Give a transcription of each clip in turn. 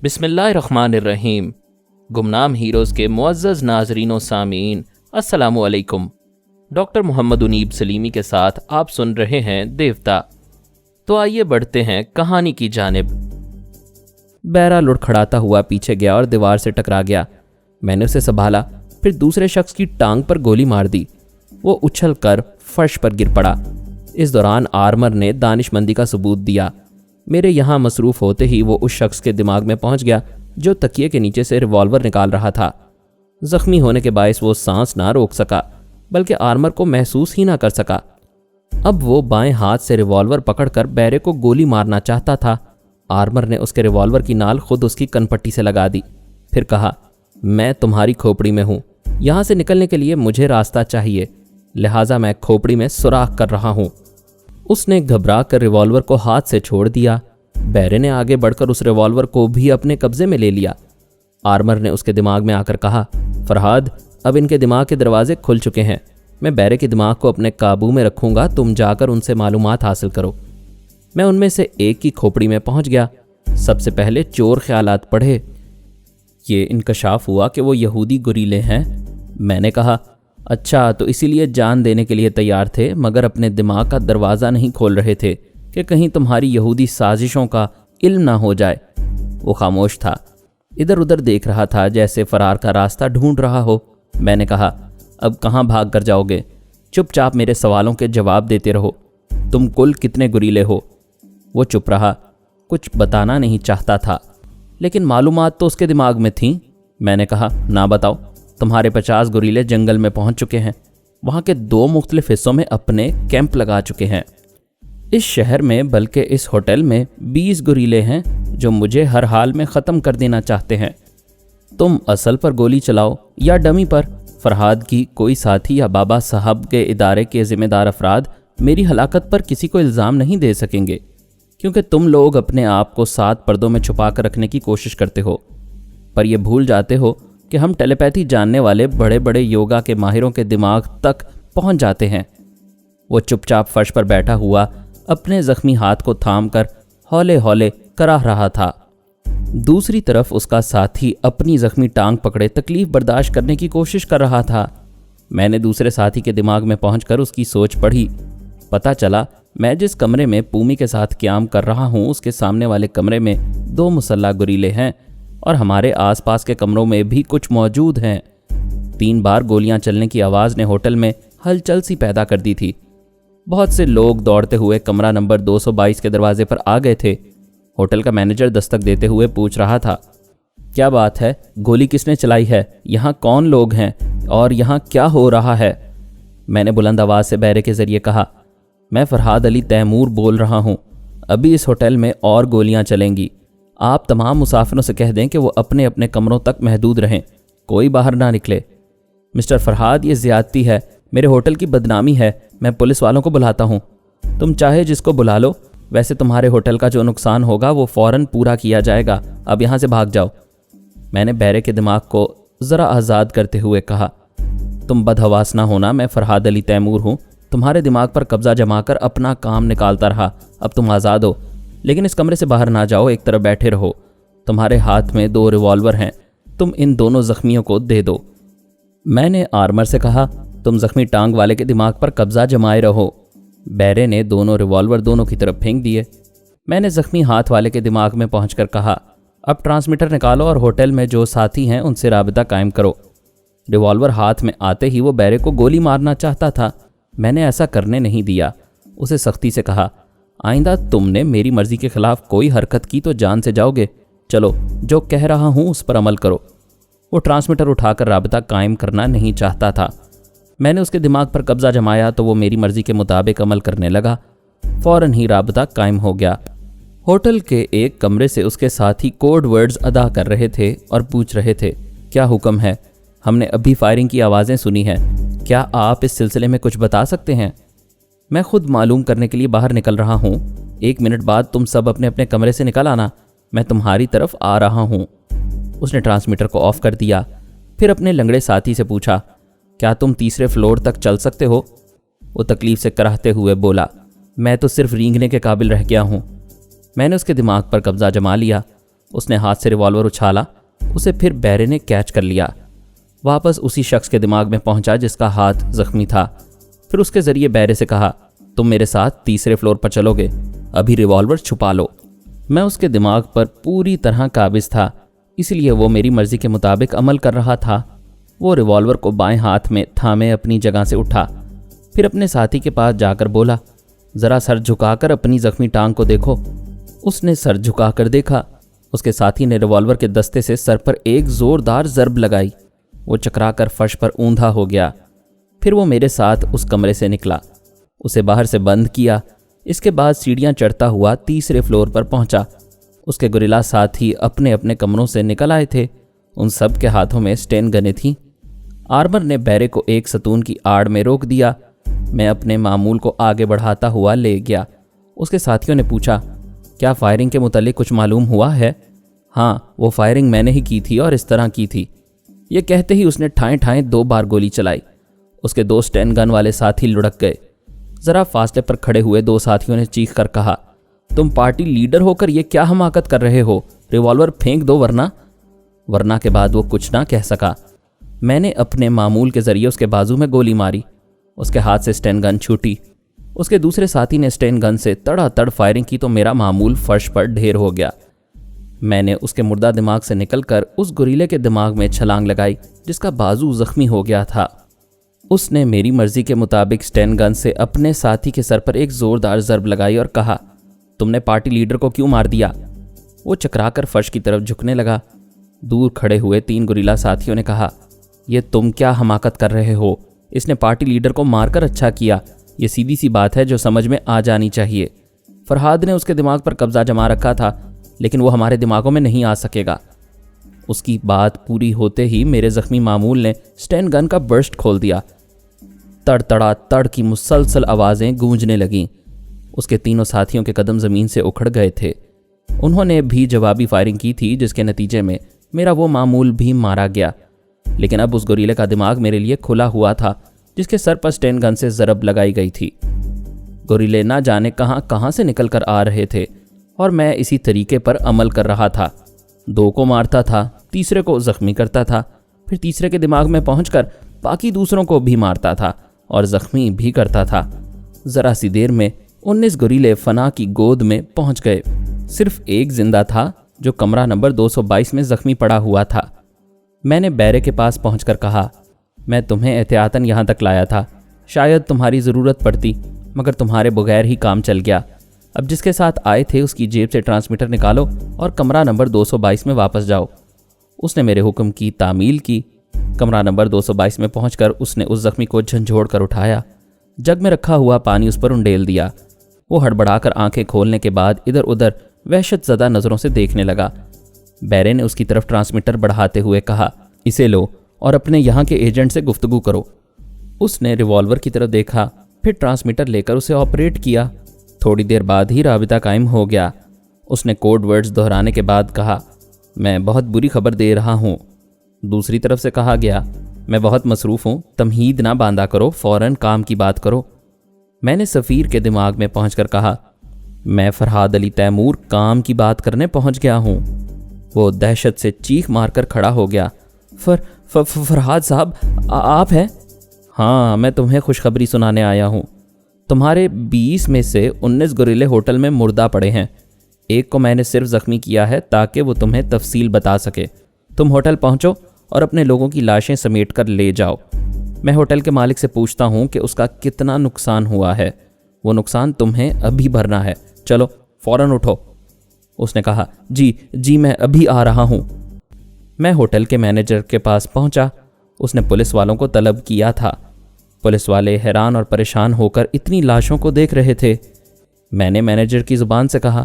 بسم اللہ الرحمن الرحیم۔ گمنام ہیروز کے معزز ناظرین و سامعین، السلام علیکم۔ ڈاکٹر محمد انیب سلیمی کے ساتھ آپ سن رہے ہیں دیوتا۔ تو آئیے بڑھتے ہیں کہانی کی جانب۔ بیرا لڑکھڑاتا ہوا پیچھے گیا اور دیوار سے ٹکرا گیا۔ میں نے اسے سنبھالا، پھر دوسرے شخص کی ٹانگ پر گولی مار دی۔ وہ اچھل کر فرش پر گر پڑا۔ اس دوران آرمر نے دانش مندی کا ثبوت دیا۔ میرے یہاں مصروف ہوتے ہی وہ اس شخص کے دماغ میں پہنچ گیا جو تکیے کے نیچے سے ریوالور نکال رہا تھا۔ زخمی ہونے کے باعث وہ سانس نہ روک سکا، بلکہ آرمر کو محسوس ہی نہ کر سکا۔ اب وہ بائیں ہاتھ سے ریوالور پکڑ کر بیرے کو گولی مارنا چاہتا تھا۔ آرمر نے اس کے ریوالور کی نال خود اس کی کن پٹی سے لگا دی، پھر کہا، میں تمہاری کھوپڑی میں ہوں، یہاں سے نکلنے کے لیے مجھے راستہ چاہیے، لہٰذا میں کھوپڑی میں سوراخ کر رہا ہوں۔ اس نے گھبرا کر ریوالور کو ہاتھ سے چھوڑ دیا۔ بیرے نے آگے بڑھ کر اس ریوالور کو بھی اپنے قبضے میں لے لیا۔ آرمر نے اس کے دماغ میں آ کر کہا، فرہاد، اب ان کے دماغ کے دروازے کھل چکے ہیں، میں بیرے کے دماغ کو اپنے قابو میں رکھوں گا، تم جا کر ان سے معلومات حاصل کرو۔ میں ان میں سے ایک کی کھوپڑی میں پہنچ گیا۔ سب سے پہلے چور خیالات پڑھے۔ یہ انکشاف ہوا کہ وہ یہودی گوریلے ہیں۔ میں نے کہا، اچھا، تو اسی لیے جان دینے کے لیے تیار تھے، مگر اپنے دماغ کا دروازہ نہیں کھول رہے تھے کہ کہیں تمہاری یہودی سازشوں کا علم نہ ہو جائے۔ وہ خاموش تھا، ادھر ادھر دیکھ رہا تھا جیسے فرار کا راستہ ڈھونڈ رہا ہو۔ میں نے کہا، اب کہاں بھاگ کر جاؤ گے؟ چپ چاپ میرے سوالوں کے جواب دیتے رہو۔ تم کل کتنے گوریلے ہو؟ وہ چپ رہا، کچھ بتانا نہیں چاہتا تھا، لیکن معلومات تو اس کے دماغ میں تھیں۔ میں نے کہا، نہ بتاؤ، تمہارے 50 گوریلے جنگل میں پہنچ چکے ہیں، وہاں کے 2 مختلف حصوں میں اپنے کیمپ لگا چکے ہیں۔ اس شہر میں بلکہ اس ہوٹل میں 20 گوریلے ہیں جو مجھے ہر حال میں ختم کر دینا چاہتے ہیں۔ تم اصل پر گولی چلاؤ یا ڈمی پر، فرہاد کی کوئی ساتھی یا بابا صاحب کے ادارے کے ذمہ دار افراد میری ہلاکت پر کسی کو الزام نہیں دے سکیں گے، کیونکہ تم لوگ اپنے آپ کو 7 پردوں میں چھپا کر رکھنے کی کوشش کرتے ہو، پر یہ بھول جاتے ہو کہ ہم ٹیلیپیتھی جاننے والے بڑے بڑے یوگا کے ماہروں کے دماغ تک پہنچ جاتے ہیں۔ وہ چپ چاپ فرش پر بیٹھا ہوا اپنے زخمی ہاتھ کو تھام کر ہولے ہولے کراہ رہا تھا۔ دوسری طرف اس کا ساتھی اپنی زخمی ٹانگ پکڑے تکلیف برداشت کرنے کی کوشش کر رہا تھا۔ میں نے دوسرے ساتھی کے دماغ میں پہنچ کر اس کی سوچ پڑھی۔ پتہ چلا میں جس کمرے میں پومی کے ساتھ قیام کر رہا ہوں اس کے سامنے والے کمرے میں 2 مسلح گوریلے ہیں، اور ہمارے آس پاس کے کمروں میں بھی کچھ موجود ہیں۔ 3 بار گولیاں چلنے کی آواز نے ہوٹل میں ہلچل سی پیدا کر دی تھی۔ بہت سے لوگ دوڑتے ہوئے کمرہ نمبر 222 کے دروازے پر آ گئے تھے۔ ہوٹل کا مینیجر دستک دیتے ہوئے پوچھ رہا تھا، کیا بات ہے؟ گولی کس نے چلائی ہے؟ یہاں کون لوگ ہیں اور یہاں کیا ہو رہا ہے؟ میں نے بلند آواز سے بیرے کے ذریعے کہا، میں فرہاد علی تیمور بول رہا ہوں، ابھی اس ہوٹل میں اور گولیاں چلیں گی۔ آپ تمام مسافروں سے کہہ دیں کہ وہ اپنے اپنے کمروں تک محدود رہیں، کوئی باہر نہ نکلے۔ مسٹر فرہاد، یہ زیادتی ہے، میرے ہوٹل کی بدنامی ہے، میں پولیس والوں کو بلاتا ہوں۔ تم چاہے جس کو بلا لو، ویسے تمہارے ہوٹل کا جو نقصان ہوگا وہ فوراً پورا کیا جائے گا، اب یہاں سے بھاگ جاؤ۔ میں نے بیرے کے دماغ کو ذرا آزاد کرتے ہوئے کہا، تم بدحواس نہ ہونا، میں فرہاد علی تیمور ہوں، تمہارے دماغ پر قبضہ جما کر اپنا کام نکالتا رہا، اب تم آزاد ہو، لیکن اس کمرے سے باہر نہ جاؤ، ایک طرف بیٹھے رہو۔ تمہارے ہاتھ میں 2 ریوالور ہیں، تم ان دونوں زخمیوں کو دے دو۔ میں نے آرمر سے کہا، تم زخمی ٹانگ والے کے دماغ پر قبضہ جمائے رہو۔ بیرے نے 2 ریوالور دونوں کی طرف پھینک دیے۔ میں نے زخمی ہاتھ والے کے دماغ میں پہنچ کر کہا، اب ٹرانسمیٹر نکالو اور ہوٹل میں جو ساتھی ہیں ان سے رابطہ قائم کرو۔ ریوالور ہاتھ میں آتے ہی وہ بیرے کو گولی مارنا چاہتا تھا، میں نے ایسا کرنے نہیں دیا۔ اسے سختی سے کہا، آئندہ تم نے میری مرضی کے خلاف کوئی حرکت کی تو جان سے جاؤ گے، چلو جو کہہ رہا ہوں اس پر عمل کرو۔ وہ ٹرانسمیٹر اٹھا کر رابطہ قائم کرنا نہیں چاہتا تھا۔ میں نے اس کے دماغ پر قبضہ جمایا تو وہ میری مرضی کے مطابق عمل کرنے لگا۔ فوراً ہی رابطہ قائم ہو گیا۔ ہوٹل کے ایک کمرے سے اس کے ساتھی کوڈ ورڈز ادا کر رہے تھے اور پوچھ رہے تھے، کیا حکم ہے؟ ہم نے ابھی فائرنگ کی آوازیں سنی ہیں، کیا آپ اس سلسلے میں کچھ بتا سکتے ہیں؟ میں خود معلوم کرنے کے لیے باہر نکل رہا ہوں، 1 منٹ بعد تم سب اپنے اپنے کمرے سے نکل آنا، میں تمہاری طرف آ رہا ہوں۔ اس نے ٹرانسمیٹر کو آف کر دیا، پھر اپنے لنگڑے ساتھی سے پوچھا، کیا تم 3 فلور تک چل سکتے ہو؟ وہ تکلیف سے کراہتے ہوئے بولا، میں تو صرف رینگنے کے قابل رہ گیا ہوں۔ میں نے اس کے دماغ پر قبضہ جما لیا۔ اس نے ہاتھ سے ریوالور اچھالا، اسے پھر بیرے نے کیچ کر لیا، واپس اسی شخص کے دماغ میں پہنچا جس کا ہاتھ زخمی تھا۔ پھر اس کے ذریعے بیرے سے کہا، تم میرے ساتھ تیسرے فلور پر چلو گے، ابھی ریوالور چھپا لو۔ میں اس کے دماغ پر پوری طرح قابض تھا، اس لیے وہ میری مرضی کے مطابق عمل کر رہا تھا۔ وہ ریوالور کو بائیں ہاتھ میں تھامے اپنی جگہ سے اٹھا، پھر اپنے ساتھی کے پاس جا کر بولا، ذرا سر جھکا کر اپنی زخمی ٹانگ کو دیکھو۔ اس نے سر جھکا کر دیکھا۔ اس کے ساتھی نے ریوالور کے دستے سے سر پر ایک زوردار ضرب لگائی۔ وہ چکرا کر فرش پر اوندھا ہو گیا۔ پھر وہ میرے ساتھ اس کمرے سے نکلا، اسے باہر سے بند کیا۔ اس کے بعد سیڑھیاں چڑھتا ہوا تیسرے فلور پر پہنچا۔ اس کے گوریلا ساتھی اپنے اپنے کمروں سے نکل آئے تھے، ان سب کے ہاتھوں میں سٹین گنیں تھیں۔ آرمر نے بیرے کو ایک ستون کی آڑ میں روک دیا۔ میں اپنے معمول کو آگے بڑھاتا ہوا لے گیا۔ اس کے ساتھیوں نے پوچھا، کیا فائرنگ کے متعلق کچھ معلوم ہوا ہے؟ ہاں، وہ فائرنگ میں نے ہی کی تھی اور اس طرح کی تھی۔ یہ کہتے ہی اس نے ٹھائیں ٹھائیں 2 بار گولی چلائی۔ اس کے 2 سٹین گن والے ساتھی لڑک گئے۔ ذرا فاصلے پر کھڑے ہوئے 2 ساتھیوں نے چیخ کر کہا، تم پارٹی لیڈر ہو کر یہ کیا حماقت کر رہے ہو؟ ریوالور پھینک دو ورنہ کے بعد وہ کچھ نہ کہہ سکا۔ میں نے اپنے معمول کے ذریعے اس کے بازو میں گولی ماری۔ اس کے ہاتھ سے سٹین گن چھوٹی۔ اس کے دوسرے ساتھی نے سٹین گن سے تڑا تڑ فائرنگ کی تو میرا معمول فرش پر ڈھیر ہو گیا۔ میں نے اس کے مردہ دماغ سے نکل کر اس گوریلے کے دماغ میں چھلانگ لگائی جس کا بازو زخمی ہو گیا تھا۔ اس نے میری مرضی کے مطابق سٹین گن سے اپنے ساتھی کے سر پر ایک زوردار ضرب لگائی اور کہا، تم نے پارٹی لیڈر کو کیوں مار دیا؟ وہ چکرا کر فرش کی طرف جھکنے لگا۔ دور کھڑے ہوئے 3 گوریلا ساتھیوں نے کہا، یہ تم کیا حماقت کر رہے ہو؟ اس نے پارٹی لیڈر کو مار کر اچھا کیا، یہ سیدھی سی بات ہے جو سمجھ میں آ جانی چاہیے۔ فرحاد نے اس کے دماغ پر قبضہ جما رکھا تھا، لیکن وہ ہمارے دماغوں میں نہیں آ سکے گا۔ اس کی بات پوری ہوتے ہی میرے زخمی معمول نے سٹین گن کا برسٹ کھول دیا۔ تڑ تڑا تڑ کی مسلسل آوازیں گونجنے لگیں۔ اس کے 3 ساتھیوں کے قدم زمین سے اکھڑ گئے تھے۔ انہوں نے بھی جوابی فائرنگ کی تھی جس کے نتیجے میں میرا وہ معمول بھی مارا گیا، لیکن اب اس گوریلے کا دماغ میرے لیے کھلا ہوا تھا جس کے سر پر سٹین گن سے ضرب لگائی گئی تھی۔ گوریلے نہ جانے کہاں سے نکل کر آ رہے تھے اور میں اسی طریقے پر عمل کر رہا تھا۔ 2 کو مارتا تھا، تیسرے کو زخمی کرتا تھا، پھر تیسرے کے دماغ میں پہنچ کر باقی دوسروں کو بھی مارتا تھا اور زخمی بھی کرتا تھا۔ ذرا سی دیر میں 19 گوریلے فنا کی گود میں پہنچ گئے۔ صرف ایک زندہ تھا جو کمرہ نمبر 222 میں زخمی پڑا ہوا تھا۔ میں نے بیرے کے پاس پہنچ کر کہا، میں تمہیں احتیاطاً یہاں تک لایا تھا، شاید تمہاری ضرورت پڑتی، مگر تمہارے بغیر ہی کام چل گیا۔ اب جس کے ساتھ آئے تھے اس کی جیب سے ٹرانسمیٹر نکالو اور کمرہ نمبر 222 میں واپس جاؤ۔ اس نے میرے حکم کی تعمیل کی۔ کمرہ نمبر 222 میں پہنچ کر اس نے اس زخمی کو جھنجھوڑ کر اٹھایا، جگ میں رکھا ہوا پانی اس پر انڈیل دیا۔ وہ ہڑبڑا کر آنکھیں کھولنے کے بعد ادھر ادھر وحشت زدہ نظروں سے دیکھنے لگا۔ بیرے نے اس کی طرف ٹرانسمیٹر بڑھاتے ہوئے کہا، اسے لو اور اپنے یہاں کے ایجنٹ سے گفتگو کرو۔ اس نے ریوالور کی طرف دیکھا، پھر ٹرانسمیٹر لے کر اسے آپریٹ کیا۔ تھوڑی دیر بعد ہی رابطہ قائم ہو گیا۔ اس نے کوڈ ورڈز دہرانے کے بعد کہا، میں بہت بری خبر دے رہا ہوں۔ دوسری طرف سے کہا گیا، میں بہت مصروف ہوں، تمہید نہ باندھا کرو، فوراً کام کی بات کرو۔ میں نے سفیر کے دماغ میں پہنچ کر کہا، میں فرحاد علی تیمور کام کی بات کرنے پہنچ گیا ہوں۔ وہ دہشت سے چیخ مار کر کھڑا ہو گیا۔ فرحاد صاحب آپ ہیں؟ ہاں، میں تمہیں خوشخبری سنانے آیا ہوں۔ تمہارے 20 میں سے 19 گوریلے ہوٹل میں مردہ پڑے ہیں۔ ایک کو میں نے صرف زخمی کیا ہے تاکہ وہ تمہیں تفصیل بتا سکے۔ تم ہوٹل پہنچو اور اپنے لوگوں کی لاشیں سمیٹ کر لے جاؤ۔ میں ہوٹل کے مالک سے پوچھتا ہوں کہ اس کا کتنا نقصان ہوا ہے۔ وہ نقصان تمہیں ابھی بھرنا ہے۔ چلو فوراً اٹھو۔ اس نے کہا، جی میں ابھی آ رہا ہوں۔ میں ہوٹل کے مینیجر کے پاس پہنچا۔ اس نے پولیس والوں کو طلب کیا تھا۔ پولیس والے حیران اور پریشان ہو کر اتنی لاشوں کو دیکھ رہے تھے۔ میں نے مینیجر کی زبان سے کہا،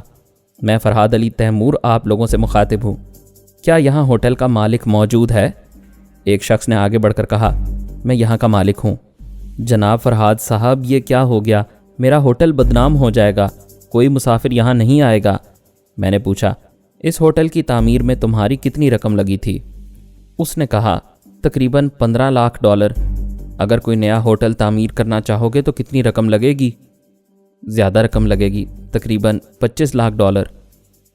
میں فرحاد علی تیمور آپ لوگوں سے مخاطب ہوں، کیا یہاں ہوٹل کا مالک موجود ہے؟ ایک شخص نے آگے بڑھ کر کہا، میں یہاں کا مالک ہوں۔ جناب فرحاد صاحب، یہ کیا ہو گیا؟ میرا ہوٹل بدنام ہو جائے گا، کوئی مسافر یہاں نہیں آئے گا۔ میں نے پوچھا، اس ہوٹل کی تعمیر میں تمہاری کتنی رقم لگی تھی؟ اس نے کہا، تقریباً $15 لاکھ۔ اگر کوئی نیا ہوٹل تعمیر کرنا چاہو گے تو کتنی رقم لگے گی؟ زیادہ رقم لگے گی، تقریباً $25 لاکھ۔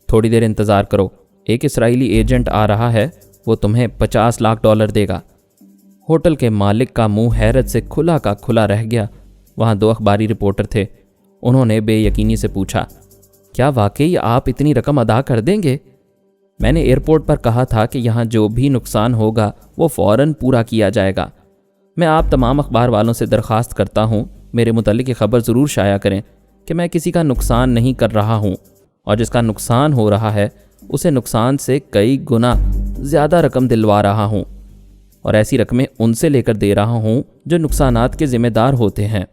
تھوڑی دیر انتظار کرو، एक इसराइली एजेंट आ रहा है, वो तुम्हें $50 लाख देगा। होटल के मालिक का मुंह हैरत से खुला का खुला रह गया। वहाँ 2 अखबारी रिपोर्टर थे। उन्होंने बेयकीनी से पूछा, क्या वाकई आप इतनी रकम अदा कर देंगे? मैंने एयरपोर्ट पर कहा था कि यहाँ जो भी नुकसान होगा वो फ़ौरन पूरा किया जाएगा। मैं आप तमाम अखबार वालों से दरख्वास्त करता हूँ, मेरे मुतालिक ये खबर ज़रूर शाया करें कि मैं किसी का नुकसान नहीं कर रहा हूँ, और जिसका नुकसान हो रहा है उसे नुकसान से कई गुना ज़्यादा रकम दिलवा रहा हूँ, और ऐसी रकमें उनसे लेकर दे रहा हूँ जो नुकसानात के ज़िम्मेदार होते हैं।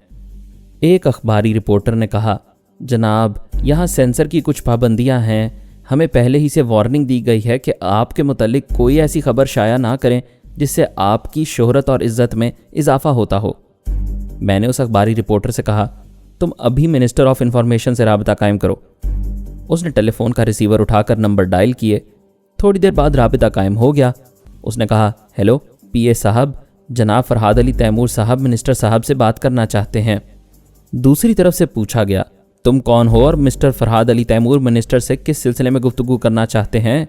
एक अखबारी रिपोर्टर ने कहा, जनाब, यहाँ सेंसर की कुछ पाबंदियाँ हैं। हमें पहले ही से वार्निंग दी गई है कि आपके मुतालिक कोई ऐसी खबर शाया ना करें जिससे आपकी शोहरत और इज़्ज़त में इजाफा होता हो। मैंने उस अखबारी रिपोर्टर से कहा, तुम अभी मिनिस्टर ऑफ इंफॉर्मेशन से राबता कायम करो। उसने टेलीफोन का रिसीवर उठाकर नंबर डायल किए। थोड़ी देर बाद राबता कायम हो गया। उसने कहा, हेलो पीए साहब, जनाब फरहाद अली तैमूर साहब मिनिस्टर साहब से बात करना चाहते हैं। दूसरी तरफ से पूछा गया, तुम कौन हो और मिस्टर फरहाद अली तैमूर मिनिस्टर से किस सिलसिले में गुफ्तगू करना चाहते हैं?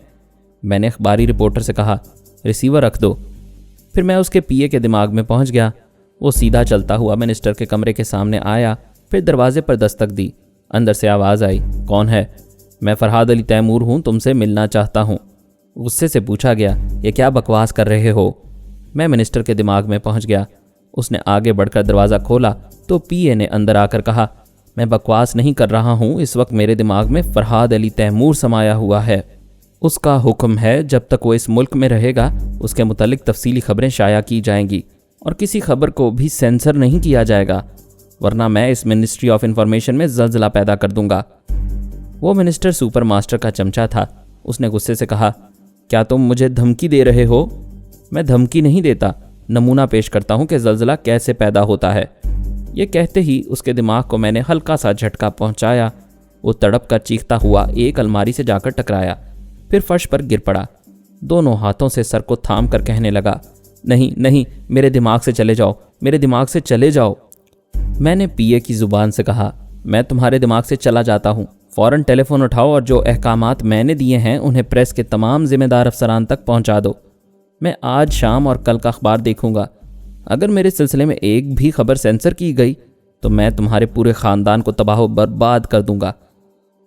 मैंने अखबारी रिपोर्टर से कहा, रिसीवर रख दो। फिर मैं उसके पीए के दिमाग में पहुंच गया। वो सीधा चलता हुआ मिनिस्टर के कमरे के सामने आया, फिर दरवाजे पर दस्तक दी। अंदर से आवाज़ आई, कौन है? मैं फरहाद अली तैमूर हूँ, तुमसे मिलना चाहता हूँ। गुस्से से पूछा गया, ये क्या बकवास कर रहे हो? मैं मिनिस्टर के दिमाग में पहुंच गया। उसने आगे बढ़कर दरवाज़ा खोला तो पीए ने अंदर आकर कहा, मैं बकवास नहीं कर रहा हूँ, इस वक्त मेरे दिमाग में फरहाद अली तैमूर समाया हुआ है। उसका हुक्म है जब तक वो इस मुल्क में रहेगा उसके मुतालिक तफसीली खबरें शाया की जाएंगी और किसी खबर को भी सेंसर नहीं किया जाएगा, वरना मैं इस मिनिस्ट्री ऑफ इंफॉर्मेशन में ज़लज़ला पैदा कर दूंगा। वो मिनिस्टर सुपर मास्टर का चमचा था। उसने गुस्से से कहा, क्या तुम मुझे धमकी दे रहे हो? मैं धमकी नहीं देता, नमूना पेश करता हूँ कि ज़लज़ला कैसे पैदा होता है। ये कहते ही उसके दिमाग को मैंने हल्का सा झटका पहुँचाया। वो तड़प कर चीखता हुआ एक अलमारी से जाकर टकराया, फिर फर्श पर गिर पड़ा। दोनों हाथों से सर को थाम कर कहने लगा, नहीं नहीं, मेरे दिमाग से चले जाओ, मेरे दिमाग से चले जाओ। मैंने पीए की ज़ुबान से कहा, मैं तुम्हारे दिमाग से चला जाता हूँ, फ़ौरन टेलीफोन उठाओ और जो अहकामात मैंने दिए हैं उन्हें प्रेस के तमाम ज़िम्मेदार अफसरान तक पहुँचा दो। मैं आज शाम और कल का अखबार देखूँगा। अगर मेरे सिलसिले में एक भी खबर सेंसर की गई तो मैं तुम्हारे पूरे ख़ानदान को तबाह बर्बाद कर दूँगा।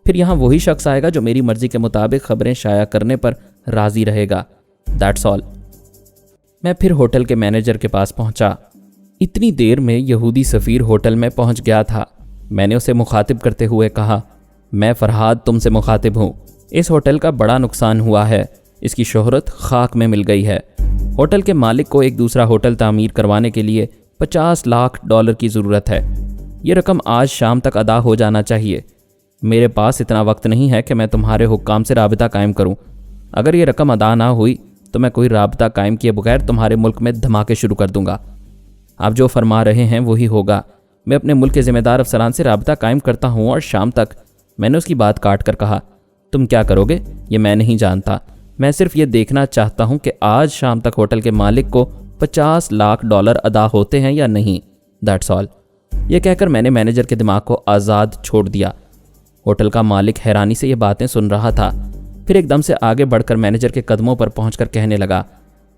फिर यहाँ वही शख्स आएगा जो मेरी मर्ज़ी के मुताबिक खबरें शाया करने पर राज़ी रहेगा। That's all. मैं फिर होटल के मैनेजर के पास पहुँचा। इतनी देर में यहूदी सफ़ीर होटल में पहुँच गया था। मैंने उसे मुखातिब करते हुए कहा, मैं फरहाद तुमसे मुखातिब हूँ। इस होटल का बड़ा नुकसान हुआ है, इसकी शोहरत खाक में मिल गई है। होटल के मालिक को एक दूसरा होटल तामीर करवाने के लिए $50 लाख की ज़रूरत है। ये रकम आज शाम तक अदा हो जाना चाहिए। मेरे पास इतना वक्त नहीं है कि मैं तुम्हारे हुक्काम से राबता कायम करूं। अगर ये रकम अदा ना हुई तो मैं कोई राबता कायम किए बगैर तुम्हारे मुल्क में धमाके शुरू कर दूंगा। आप जो फरमा रहे हैं वही होगा। मैं अपने मुल्क के ज़िम्मेदार अफसरान से राबता कायम करता हूँ और शाम तक। मैंने उसकी बात काट कर कहा, तुम क्या करोगे ये मैं नहीं जानता। मैं सिर्फ ये देखना चाहता हूँ कि आज शाम तक होटल के मालिक को $50 लाख अदा होते हैं या नहीं। That's all. ये कहकर मैंने मैनेजर के दिमाग को आज़ाद छोड़ दिया। होटल का मालिक हैरानी से ये बातें सुन रहा था। फिर एकदम से आगे बढ़कर मैनेजर के कदमों पर पहुंचकर कहने लगा,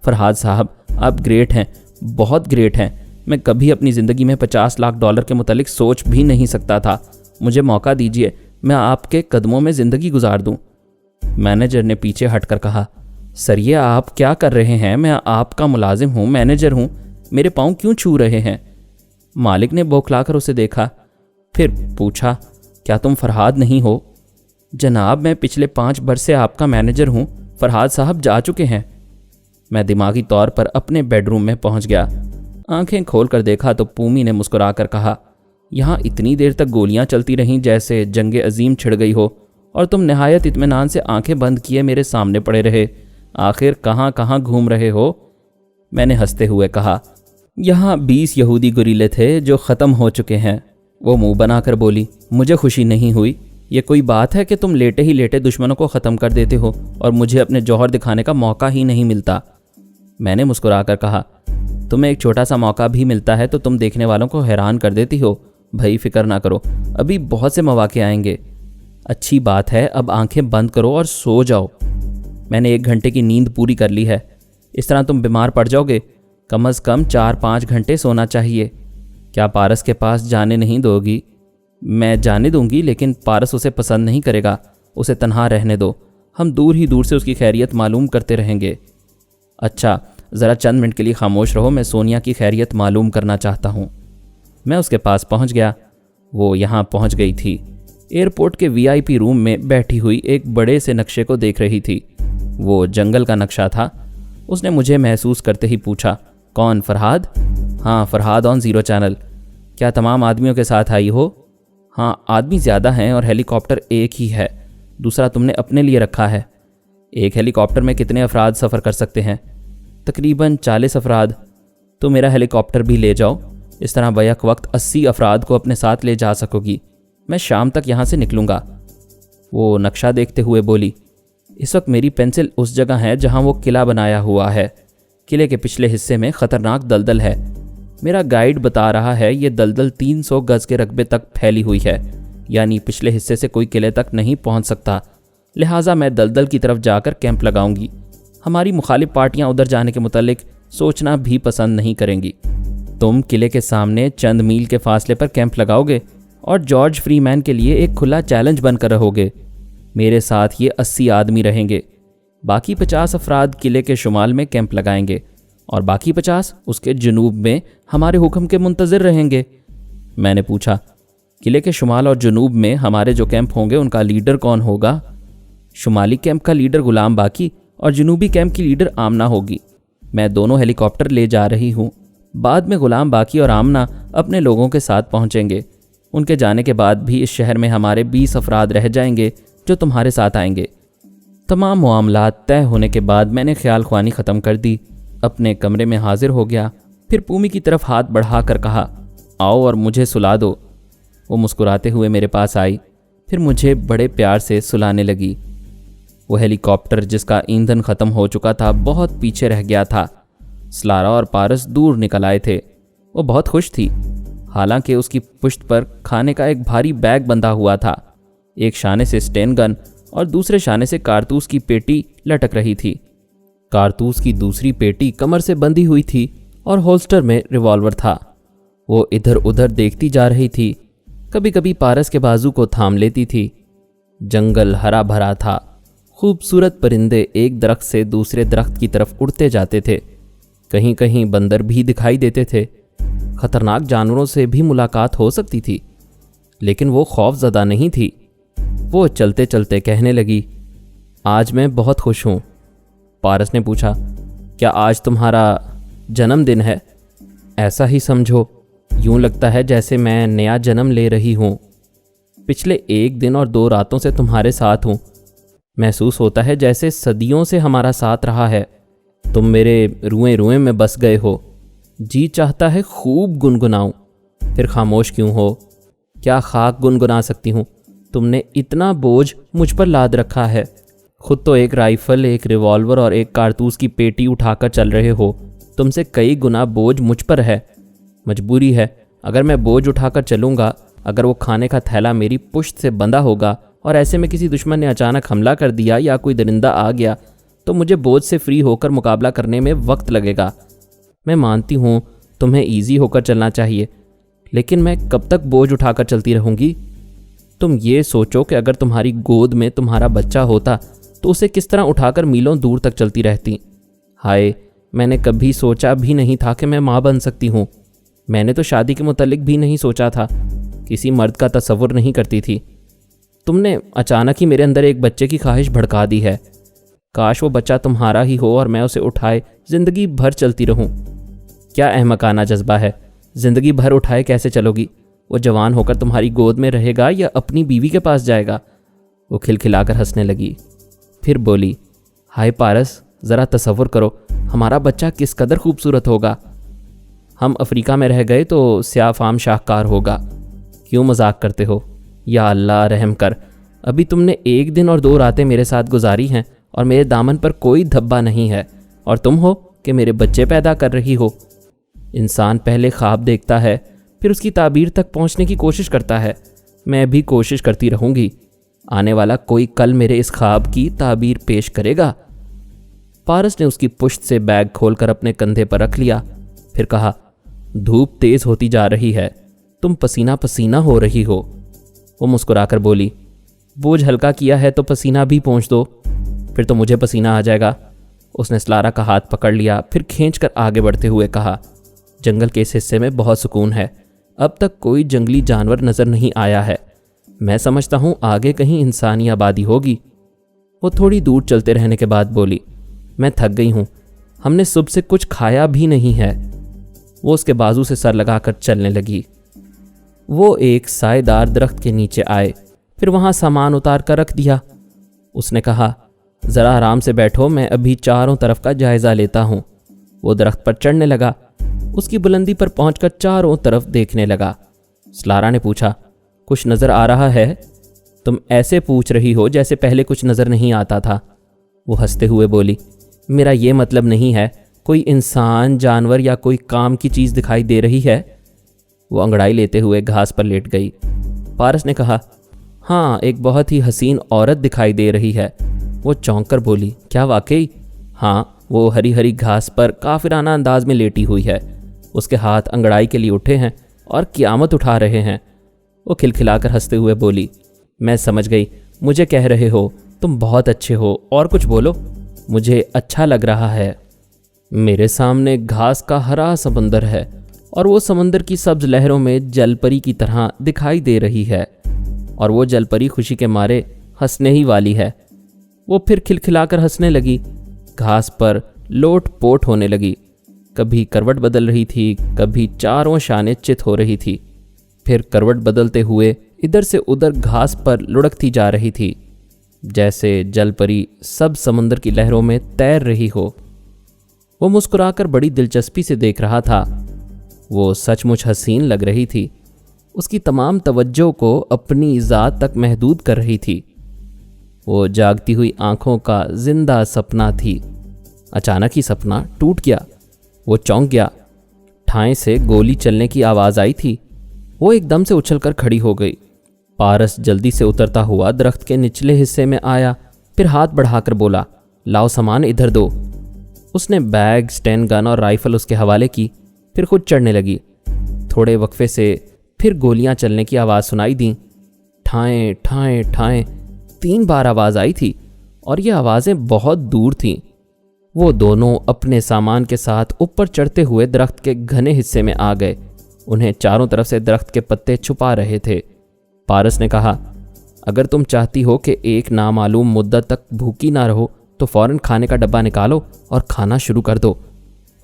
फरहाद साहब, आप ग्रेट हैं, बहुत ग्रेट हैं। मैं कभी अपनी ज़िंदगी में $50 लाख के मुतालिक सोच भी नहीं सकता था। मुझे मौका दीजिए, मैं आपके कदमों में ज़िंदगी गुजार दूं। मैनेजर ने पीछे हटकर कहा, सर ये आप क्या कर रहे हैं? मैं आपका मुलाजिम हूँ, मैनेजर हूँ, मेरे पाँव क्यों छू रहे हैं? मालिक ने बौखलाकर उसे देखा, फिर पूछा, क्या तुम फरहाद नहीं हो? जनाब, मैं पिछले 5 बरस से आपका मैनेजर हूँ। फरहाद साहब जा चुके हैं। मैं दिमागी तौर पर अपने बेडरूम में पहुँच गया। आंखें खोल कर देखा तो पूमी ने मुस्कुराकर कहा, यहाँ इतनी देर तक गोलियाँ चलती रहीं जैसे जंग अजीम छिड़ गई हो, और तुम नहायत इत्मीनान से आंखें बंद किए मेरे सामने पड़े रहे। आखिर कहाँ कहाँ घूम रहे हो? मैंने हंसते हुए कहा, यहाँ 20 यहूदी गुरीले थे जो ख़त्म हो चुके हैं। वो मुंह बनाकर बोली, मुझे खुशी नहीं हुई। ये कोई बात है कि तुम लेटे ही लेटे दुश्मनों को ख़त्म कर देते हो और मुझे अपने जौहर दिखाने का मौका ही नहीं मिलता। मैंने मुस्कुराकर कहा, तुम्हें एक छोटा सा मौका भी मिलता है तो तुम देखने वालों को हैरान कर देती हो। भाई फिक्र ना करो, अभी बहुत से मौके आएंगे। अच्छी बात है, अब आंखें बंद करो और सो जाओ। मैंने 1 घंटे की नींद पूरी कर ली है। इस तरह तुम बीमार पड़ जाओगे। कम से कम 4-5 घंटे सोना चाहिए। क्या पारस के पास जाने नहीं दोगी? मैं जाने दूंगी, लेकिन पारस उसे पसंद नहीं करेगा। उसे तन्हा रहने दो। हम दूर ही दूर से उसकी खैरियत मालूम करते रहेंगे। अच्छा, ज़रा चंद मिनट के लिए खामोश रहो, मैं सोनिया की खैरियत मालूम करना चाहता हूँ। मैं उसके पास पहुँच गया। वो यहाँ पहुँच गई थी। एयरपोर्ट के VIP रूम में बैठी हुई एक बड़े से नक्शे को देख रही थी। वो जंगल का नक्शा था। उसने मुझे महसूस करते ही पूछा, कौन, फरहाद? हाँ, फरहाद ऑन 0 चैनल। क्या तमाम आदमियों के साथ आई हो? हाँ, आदमी ज़्यादा हैं और हेलीकॉप्टर एक ही है। दूसरा तुमने अपने लिए रखा है। एक हेलीकॉप्टर में कितने अफराद सफ़र कर सकते हैं? तकरीबन 40 अफराद। तो मेरा हेलीकॉप्टर भी ले जाओ। इस तरह बैक वक्त 80 अफराद को अपने साथ ले जा सकोगी। मैं शाम तक यहाँ से निकलूँगा। वो नक्शा देखते हुए बोली, इस वक्त मेरी पेंसिल उस जगह है जहाँ वो किला बनाया हुआ है। किले के पिछले हिस्से में ख़तरनाक दलदल है। मेरा गाइड बता रहा है ये दलदल 300 गज़ के रकबे तक फैली हुई है, यानी पिछले हिस्से से कोई किले तक नहीं पहुँच सकता। लिहाजा मैं दलदल की तरफ जाकर कैंप लगाऊंगी। हमारी मुखालिफ पार्टियां उधर जाने के मुतालिक सोचना भी पसंद नहीं करेंगी। तुम किले के सामने चंद मील के फासले पर कैंप लगाओगे और जॉर्ज फ्रीमैन के लिए एक खुला चैलेंज बनकर रहोगे। मेरे साथ ये 80 आदमी रहेंगे। बाकी 50 अफराद किले के शुमाल में कैंप लगाएंगे और बाकी 50 उसके जुनूब में हमारे हुक्म के मुंतज़िर रहेंगे। मैंने पूछा, किले के शुमाल और जुनूब में हमारे जो कैंप होंगे उनका लीडर कौन होगा? शुमाली कैंप का लीडर गुलाम बाकी और जनूबी कैंप की लीडर आमना होगी। मैं दोनों हेलीकॉप्टर ले जा रही हूँ। बाद में गुलाम बाकी और आमना अपने लोगों के साथ पहुँचेंगे। उनके जाने के बाद भी इस शहर में हमारे 20 अफराद रह जाएंगे जो तुम्हारे साथ आएंगे। तमाम मामलात तय होने के बाद मैंने ख्याल ख्वानी ख़त्म कर दी। अपने कमरे में हाजिर हो गया। फिर पूमी की तरफ हाथ बढ़ा कर कहा, आओ और मुझे सुला दो। वो मुस्कुराते हुए मेरे पास आई, फिर मुझे बड़े प्यार से सुलाने लगी। वो हेलीकॉप्टर जिसका ईंधन ख़त्म हो चुका था बहुत पीछे रह गया था। स्लारा और पारस दूर निकल आए थे। वो बहुत खुश थी। हालांकि उसकी पुश्त पर खाने का एक भारी बैग बंधा हुआ था। एक शाने से स्टेन गन और दूसरे शाने से कारतूस की पेटी लटक रही थी। कारतूस की दूसरी पेटी कमर से बंधी हुई थी और होल्स्टर में रिवॉल्वर था। वो इधर उधर देखती जा रही थी। कभी कभी पारस के बाजू को थाम लेती थी। जंगल हरा भरा था। खूबसूरत परिंदे एक दरख्त से दूसरे दरख्त की तरफ उड़ते जाते थे। कहीं कहीं बंदर भी दिखाई देते थे। खतरनाक जानवरों से भी मुलाकात हो सकती थी, लेकिन वो खौफज़दा नहीं थी। वो चलते चलते कहने लगी, आज मैं बहुत खुश हूँ। पारस ने पूछा, क्या आज तुम्हारा जन्मदिन है? ऐसा ही समझो। यूँ लगता है जैसे मैं नया जन्म ले रही हूँ। पिछले 1 दिन और 2 रातों से तुम्हारे साथ हूँ। महसूस होता है जैसे सदियों से हमारा साथ रहा है। तुम मेरे रुएं रुएं में बस गए हो। जी चाहता है खूब गुनगुनाऊं, फिर खामोश क्यों हो? क्या खाक गुनगुना सकती हूँ? तुमने इतना बोझ मुझ पर लाद रखा है। खुद तो एक राइफल, एक रिवॉल्वर और एक कारतूस की पेटी उठाकर चल रहे हो। तुमसे कई गुना बोझ मुझ पर है। मजबूरी है। अगर मैं बोझ उठाकर चलूँगा, अगर वो खाने का थैला मेरी पुश्त से बंधा होगा और ऐसे में किसी दुश्मन ने अचानक हमला कर दिया या कोई दरिंदा आ गया, तो मुझे बोझ से फ्री होकर मुकाबला करने में वक्त लगेगा। मैं मानती हूँ तुम्हें ईजी होकर चलना चाहिए, लेकिन मैं कब तक बोझ उठाकर चलती रहूँगी? तुम ये सोचो कि अगर तुम्हारी गोद में तुम्हारा बच्चा होता तो उसे किस तरह uठाकर मीलों दूर तक चलती रहती। हाय, मैंने कभी सोचा भी नहीं था कि मैं माँ बन सकती हूँ। मैंने तो शादी के मुतालिक भी नहीं सोचा था। किसी मर्द का तसव्वुर नहीं करती थी। तुमने अचानक ही मेरे अंदर एक बच्चे की ख्वाहिश भड़का दी है। काश वो बच्चा तुम्हारा ही हो और मैं उसे उठाए ज़िंदगी भर चलती रहूं। क्या अहमकाना जज्बा है। ज़िंदगी भर उठाए कैसे चलोगी? वो जवान होकर तुम्हारी गोद में रहेगा या अपनी बीवी के पास जाएगा? वो खिलखिलाकर हंसने लगी। फिर बोली, हाय पारस, ज़रा तसव्वुर करो हमारा बच्चा किस कदर खूबसूरत होगा। हम अफ्रीका में रह गए तो स्याह फाम शाहकार होगा। क्यों मजाक करते हो? या अल्लाह रहम कर। अभी तुमने 1 दिन और 2 रातें मेरे साथ गुजारी हैं और मेरे दामन पर कोई धब्बा नहीं है, और तुम हो कि मेरे बच्चे पैदा कर रही हो। इंसान पहले ख्वाब देखता है, फिर उसकी ताबीर तक पहुंचने की कोशिश करता है। मैं भी कोशिश करती रहूँगी। आने वाला कोई कल मेरे इस ख्वाब की ताबीर पेश करेगा पारस ने उसकी पुश्त से बैग खोलकर अपने कंधे पर रख लिया। फिर कहा, धूप तेज होती जा रही है, तुम पसीना पसीना हो रही हो। वो मुस्कुराकर बोली, बोझ हल्का किया है तो पसीना भी पोंछ दो, फिर तो मुझे पसीना आ जाएगा। उसने स्लारा का हाथ पकड़ लिया, फिर खींचकर आगे बढ़ते हुए कहा, जंगल के इस हिस्से में बहुत सुकून है, अब तक कोई जंगली जानवर नजर नहीं आया है। मैं समझता हूँ आगे कहीं इंसानी आबादी होगी। वो थोड़ी दूर चलते रहने के बाद बोली, मैं थक गई हूँ, हमने सुबह से कुछ खाया भी नहीं है। वो उसके बाजू से सर लगाकर चलने लगी। वो एक साएदार दरख्त के नीचे आए, फिर वहाँ सामान उतार कर रख दिया। उसने कहा, ज़रा आराम से बैठो, मैं अभी चारों तरफ का जायज़ा लेता हूँ। वो दरख्त पर चढ़ने लगा, उसकी बुलंदी पर पहुंचकर चारों तरफ देखने लगा। स्लारा ने पूछा, कुछ नज़र आ रहा है? तुम ऐसे पूछ रही हो जैसे पहले कुछ नज़र नहीं आता था। वो हंसते हुए बोली, मेरा ये मतलब नहीं है, कोई इंसान, जानवर या कोई काम की चीज़ दिखाई दे रही है? वो अंगड़ाई लेते हुए घास पर लेट गई। पारस ने कहा, हाँ, एक बहुत ही हसीन औरत दिखाई दे रही है। वो चौंक कर बोली, क्या वाकई? हाँ, वो हरी हरी घास पर काफिराना अंदाज में लेटी हुई है। उसके हाथ अंगड़ाई के लिए उठे हैं और क़यामत उठा रहे हैं। वो खिलखिलाकर हंसते हुए बोली, मैं समझ गई, मुझे कह रहे हो तुम बहुत अच्छे हो, और कुछ बोलो, मुझे अच्छा लग रहा है। मेरे सामने घास का हरा समंदर है और वो समंदर की सब्ज लहरों में जलपरी की तरह दिखाई दे रही है, और वो जलपरी खुशी के मारे हंसने ही वाली है। वो फिर खिलखिलाकर हंसने लगी, घास पर लोट पोट होने लगी, कभी करवट बदल रही थी, कभी चारों शाने चित हो रही थी, फिर करवट बदलते हुए इधर से उधर घास पर लुढ़कती जा रही थी, जैसे जलपरी सब समंदर की लहरों में तैर रही हो। वो मुस्कुराकर बड़ी दिलचस्पी से देख रहा था। वो सचमुच हसीन लग रही थी, उसकी तमाम तवज्जो को अपनी ज़ात तक महदूद कर रही थी। वो जागती हुई आंखों का जिंदा सपना थी। अचानक ही सपना टूट गया। वो चौंक गया। ठाएं से गोली चलने की आवाज़ आई थी। वो एकदम से उछलकर खड़ी हो गई। पारस जल्दी से उतरता हुआ दरख्त के निचले हिस्से में आया, फिर हाथ बढ़ाकर बोला, लाओ सामान इधर दो। उसने बैग, स्टेन गन और राइफल उसके हवाले की, फिर खुद चढ़ने लगी। थोड़े वक्फे से फिर गोलियां चलने की आवाज़ सुनाई दी। ठाएं ठाएं ठाएं 3 बार आवाज़ आई थी, और ये आवाज़ें बहुत दूर थीं। वो दोनों अपने सामान के साथ ऊपर चढ़ते हुए दरख्त के घने हिस्से में आ गए। उन्हें चारों तरफ से दरख्त के पत्ते छुपा रहे थे। पारस ने कहा, अगर तुम चाहती हो कि एक नामालूम मुद्दत तक भूखी ना रहो तो फ़ौरन खाने का डब्बा निकालो और खाना शुरू कर दो।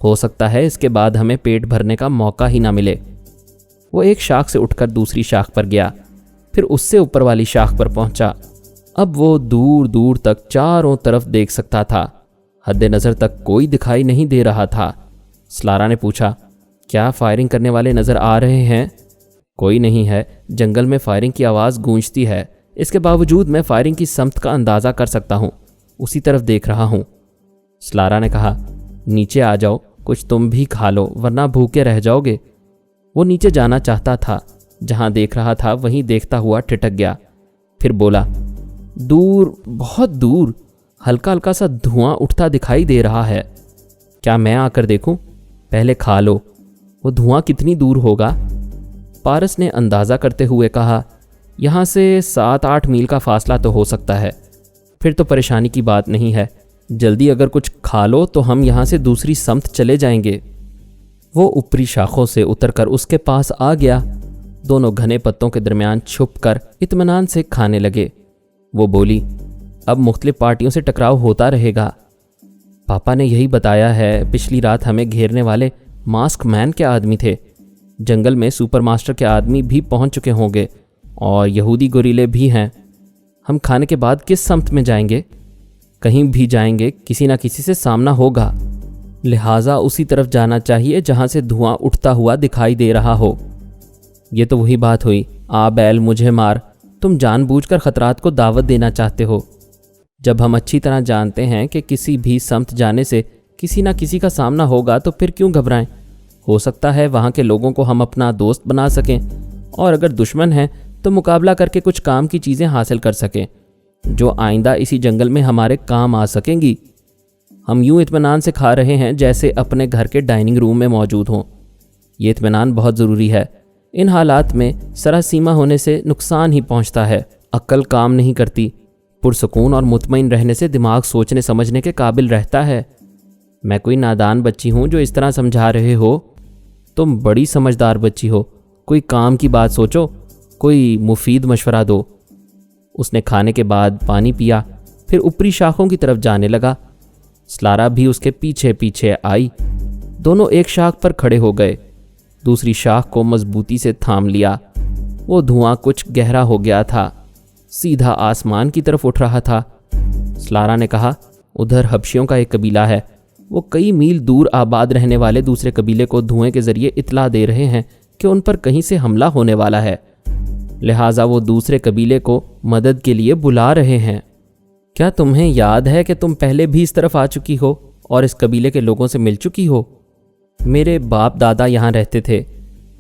हो सकता है इसके बाद हमें पेट भरने का मौका ही ना मिले। वो एक शाख से उठकर दूसरी शाख पर गया, फिर उससे ऊपर वाली शाख पर पहुंचा। अब वो दूर दूर तक चारों तरफ देख सकता था। हद नज़र तक कोई दिखाई नहीं दे रहा था। स्लारा ने पूछा, क्या फायरिंग करने वाले नज़र आ रहे हैं? कोई नहीं है, जंगल में फायरिंग की आवाज़ गूंजती है, इसके बावजूद मैं फायरिंग की समत का अंदाज़ा कर सकता हूँ। उसी तरफ देख रहा हूँ। स्लारा ने कहा, नीचे आ जाओ, कुछ तुम भी खा लो वरना भूखे रह जाओगे। वो नीचे जाना चाहता था, जहाँ देख रहा था वहीं देखता हुआ ठिठक गया। फिर बोला, दूर, बहुत दूर हल्का हल्का सा धुआं उठता दिखाई दे रहा है। क्या मैं आकर देखूं? पहले खा लो। वो धुआं कितनी दूर होगा? पारस ने अंदाज़ा करते हुए कहा, यहाँ से 7-8 मील का फासला तो हो सकता है। फिर तो परेशानी की बात नहीं है, जल्दी अगर कुछ खा लो तो हम यहाँ से दूसरी समत चले जाएंगे। वो ऊपरी शाखों से उतरकर उसके पास आ गया। दोनों घने पत्तों के दरमियान छुपकर इत्मीनान से खाने लगे। वो बोली, अब मुख्तलिफ पार्टियों से टकराव होता रहेगा। पापा ने यही बताया है। पिछली रात हमें घेरने वाले मास्क मैन के आदमी थे। जंगल में सुपर मास्टर के आदमी भी पहुंच चुके होंगे और यहूदी गोरीले भी हैं। हम खाने के बाद किस समत में जाएंगे? कहीं भी जाएंगे, किसी ना किसी से सामना होगा। लिहाजा उसी तरफ जाना चाहिए जहां से धुआं उठता हुआ दिखाई दे रहा हो। ये तो वही बात हुई, आ बैल मुझे मार। तुम जानबूझकर खतरात को दावत देना चाहते हो। जब हम अच्छी तरह जानते हैं कि किसी भी समत जाने से किसी ना किसी का सामना होगा तो फिर क्यों घबराएं? हो सकता है वहाँ के लोगों को हम अपना दोस्त बना सकें, और अगर दुश्मन हैं तो मुकाबला करके कुछ काम की चीज़ें हासिल कर सकें जो आइंदा इसी जंगल में हमारे काम आ सकेंगी। हम यूं इत्मीनान से खा रहे हैं जैसे अपने घर के डाइनिंग रूम में मौजूद हों। ये इत्मीनान बहुत ज़रूरी है। इन हालात में सरासीमा होने से नुकसान ही पहुंचता है। अक्ल काम नहीं करती। पुरसकून और मुतमईन रहने से दिमाग सोचने समझने के काबिल रहता है। मैं कोई नादान बच्ची हूँ जो इस तरह समझा रहे हो? तुम बड़ी समझदार बच्ची हो। कोई काम की बात सोचो, कोई मुफीद मशवरा दो। उसने खाने के बाद पानी पिया, फिर ऊपरी शाखों की तरफ जाने लगा। स्लारा भी उसके पीछे पीछे आई। दोनों एक शाख पर खड़े हो गए। दूसरी शाख को मजबूती से थाम लिया। वो धुआं कुछ गहरा हो गया था, सीधा आसमान की तरफ उठ रहा था। स्लारा ने कहा, उधर हबशियों का एक कबीला है। वो कई मील दूर आबाद रहने वाले दूसरे कबीले को धुएं के जरिए इत्तला दे रहे हैं कि उन पर कहीं से हमला होने वाला है। लिहाजा वो दूसरे कबीले को मदद के लिए बुला रहे हैं। क्या तुम्हें याद है कि तुम पहले भी इस तरफ आ चुकी हो और इस कबीले के लोगों से मिल चुकी हो? मेरे बाप दादा यहाँ रहते थे,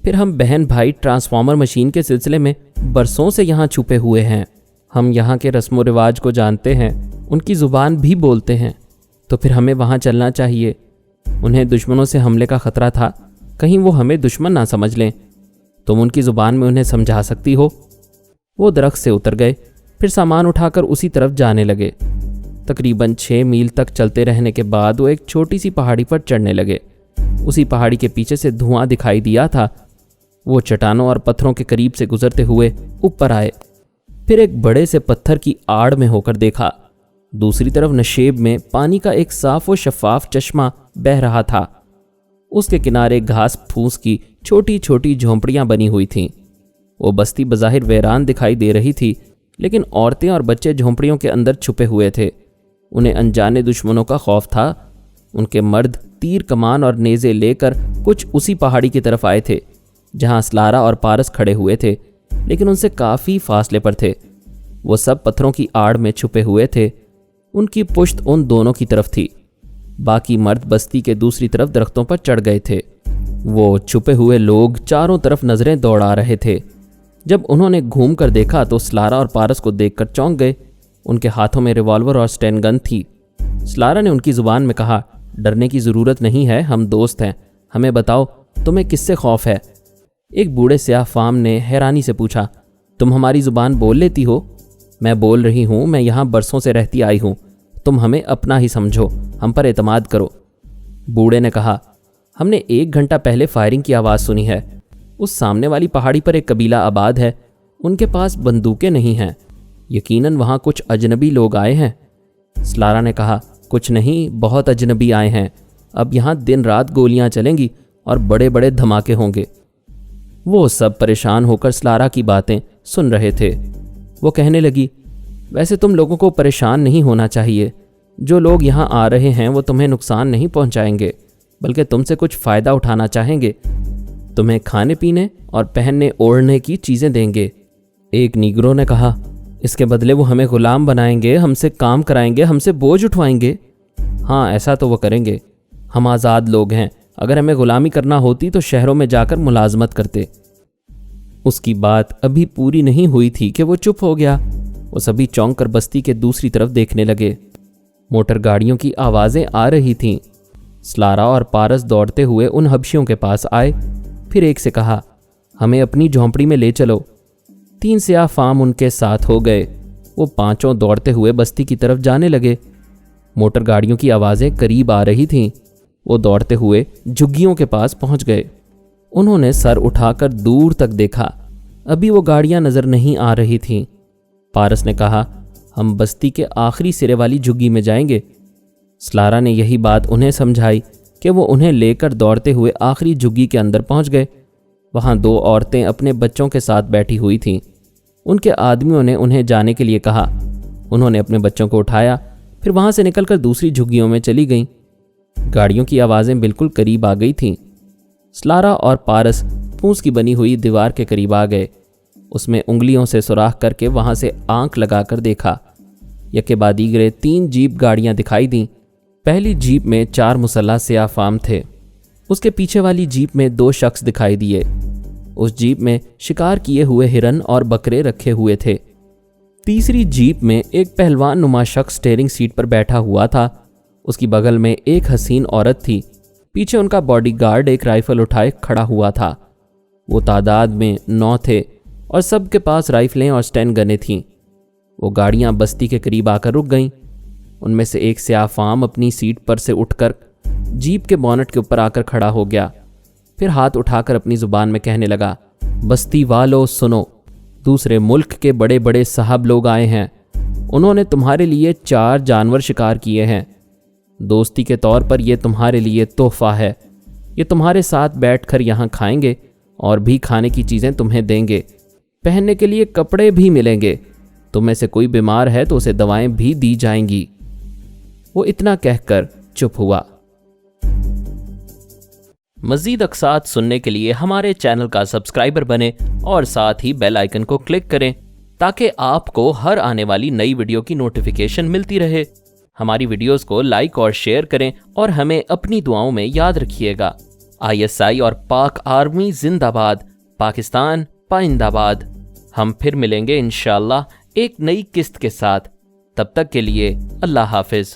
फिर हम बहन भाई ट्रांसफार्मर मशीन के सिलसिले में बरसों से यहाँ छुपे हुए हैं। हम यहाँ के रस्म व रिवाज को जानते हैं, उनकी ज़ुबान भी बोलते हैं, तो फिर हमें वहाँ चलना चाहिए। उन्हें दुश्मनों से हमले का ख़तरा था, कहीं वो हमें दुश्मन ना समझ लें। तुम उनकी ज़ुबान में उन्हें समझा सकती हो। वो दरख्त से उतर गए, फिर सामान उठाकर उसी तरफ जाने लगे। तकरीबन 6 मील तक चलते रहने के बाद वो एक छोटी सी पहाड़ी पर चढ़ने लगे। उसी पहाड़ी के पीछे से धुआं दिखाई दिया था। वो चट्टानों और पत्थरों के करीब से गुजरते हुए ऊपर आए, फिर एक बड़े से पत्थर की आड़ में होकर देखा। दूसरी तरफ नशेब में पानी का एक साफ व शफाफ चश्मा बह रहा था। उसके किनारे घास फूस की छोटी छोटी झोंपड़ियां बनी हुई थीं। वो बस्ती बज़ाहिर वीरान दिखाई दे रही थी, लेकिन औरतें और बच्चे झोंपड़ियों के अंदर छुपे हुए थे। उन्हें अनजाने दुश्मनों का खौफ था। उनके मर्द तीर कमान और नेज़े लेकर कुछ उसी पहाड़ी की तरफ आए थे जहां स्लारा और पारस खड़े हुए थे, लेकिन उनसे काफ़ी फासले पर थे। वो सब पत्थरों की आड़ में छुपे हुए थे। उनकी पुश्त उन दोनों की तरफ थी। बाकी मर्द बस्ती के दूसरी तरफ दरख्तों पर चढ़ गए थे। वो छुपे हुए लोग चारों तरफ नज़रें दौड़ा रहे थे। जब उन्होंने घूम कर देखा तो स्लारा और पारस को देखकर चौंक गए। उनके हाथों में रिवॉल्वर और स्टेन गन थी। स्लारा ने उनकी ज़ुबान में कहा, डरने की ज़रूरत नहीं है, हम दोस्त हैं। हमें बताओ, तुम्हें किससे खौफ है? एक बूढ़े स्याह फाम ने हैरानी से पूछा, तुम हमारी ज़ुबान बोल लेती हो? मैं बोल रही हूँ, मैं यहाँ बरसों से रहती आई हूँ। तुम हमें अपना ही समझो, हम पर एतमाद करो। बूढ़े ने कहा, हमने 1 घंटा पहले फायरिंग की आवाज़ सुनी है। उस सामने वाली पहाड़ी पर एक कबीला आबाद है। उनके पास बंदूकें नहीं हैं। यकीनन वहाँ कुछ अजनबी लोग आए हैं। स्लारा ने कहा, कुछ नहीं, बहुत अजनबी आए हैं। अब यहाँ दिन रात गोलियाँ चलेंगी और बड़े बड़े धमाके होंगे। वो सब परेशान होकर स्लारा की बातें सुन रहे थे। वो कहने लगी, वैसे तुम लोगों को परेशान नहीं होना चाहिए। जो लोग यहाँ आ रहे हैं वो तुम्हें नुकसान नहीं पहुँचाएंगे, बल्कि तुमसे कुछ फ़ायदा उठाना चाहेंगे। तुम्हें खाने पीने और पहनने ओढ़ने की चीज़ें देंगे। एक नीग्रो ने कहा, इसके बदले वो हमें ग़ुलाम बनाएंगे, हमसे काम कराएंगे, हमसे बोझ उठवाएंगे। हाँ, ऐसा तो वो करेंगे। हम आज़ाद लोग हैं। अगर हमें ग़ुलामी करना होती तो शहरों में जाकर मुलाजमत करते। उसकी बात अभी पूरी नहीं हुई थी कि वो चुप हो गया। वो सभी चौंक कर बस्ती के दूसरी तरफ देखने लगे। मोटर गाड़ियों की आवाज़ें आ रही थीं। स्लारा और पारस दौड़ते हुए उन हबशियों के पास आए। फिर एक से कहा, हमें अपनी झोंपड़ी में ले चलो। 3 स्याह फाम उनके साथ हो गए। वो पांचों दौड़ते हुए बस्ती की तरफ जाने लगे। मोटर गाड़ियों की आवाज़ें करीब आ रही थीं। वो दौड़ते हुए झुग्गियों के पास पहुंच गए। उन्होंने सर उठाकर दूर तक देखा। अभी वो गाड़ियां नज़र नहीं आ रही थीं। पारस ने कहा, हम बस्ती के आखिरी सिरे वाली झुग्गी में जाएंगे। स्लारा ने यही बात उन्हें समझाई कि वो उन्हें लेकर दौड़ते हुए आखिरी झुग्गी के अंदर पहुंच गए। वहां 2 औरतें अपने बच्चों के साथ बैठी हुई थीं। उनके आदमियों ने उन्हें जाने के लिए कहा। उन्होंने अपने बच्चों को उठाया, फिर वहां से निकलकर दूसरी झुग्गियों में चली गईं। गाड़ियों की आवाज़ें बिल्कुल करीब आ गई थीं। स्लारा और पारस फूस की बनी हुई दीवार के करीब आ गए। उसमें उंगलियों से सुराख करके वहां से आंख लगाकर देखा। यके बाद दीगरे 3 जीप गाड़ियां दिखाई दीं। पहली जीप में 4 मुसल्लह स्याह फाम थे। उसके पीछे वाली जीप में 2 शख्स दिखाई दिए। उस जीप में शिकार किए हुए हिरन और बकरे रखे हुए थे। तीसरी जीप में एक पहलवान नुमा शख्स स्टीयरिंग सीट पर बैठा हुआ था। उसकी बगल में एक हसीन औरत थी। पीछे उनका बॉडीगार्ड एक राइफल उठाए खड़ा हुआ था। वो तादाद में 9 थे और सबके पास राइफलें और स्टैन गनें थीं। वो गाड़ियां बस्ती के करीब आकर रुक गईं। उनमें से एक स्याफाम अपनी सीट पर से उठकर जीप के बोनट के ऊपर आकर खड़ा हो गया। फिर हाथ उठाकर अपनी जुबान में कहने लगा, बस्ती वालों सुनो, दूसरे मुल्क के बड़े बड़े साहब लोग आए हैं। उन्होंने तुम्हारे लिए 4 जानवर शिकार किए हैं। दोस्ती के तौर पर यह तुम्हारे लिए तोहफा है। ये तुम्हारे साथ बैठकर यहाँ खाएंगे और भी खाने की चीज़ें तुम्हें देंगे। पहनने के लिए कपड़े भी मिलेंगे। तुम में से कोई बीमार है तो उसे दवाएं भी दी जाएंगी। वो इतना कहकर चुप हुआ। मज़ीद अक़सात सुनने के लिए हमारे चैनल का सब्सक्राइबर बने और साथ ही बेल आइकन को क्लिक करें ताकि आपको हर आने वाली नई वीडियो की नोटिफिकेशन मिलती रहे। हमारी वीडियोस को लाइक और शेयर करें और हमें अपनी दुआओं में याद रखिएगा। ISI और पाक आर्मी जिंदाबाद, पाकिस्तान पाइंदाबाद। हम फिर मिलेंगे इंशाअल्लाह एक नई किस्त के साथ। तब तक के लिए अल्लाह हाफिज।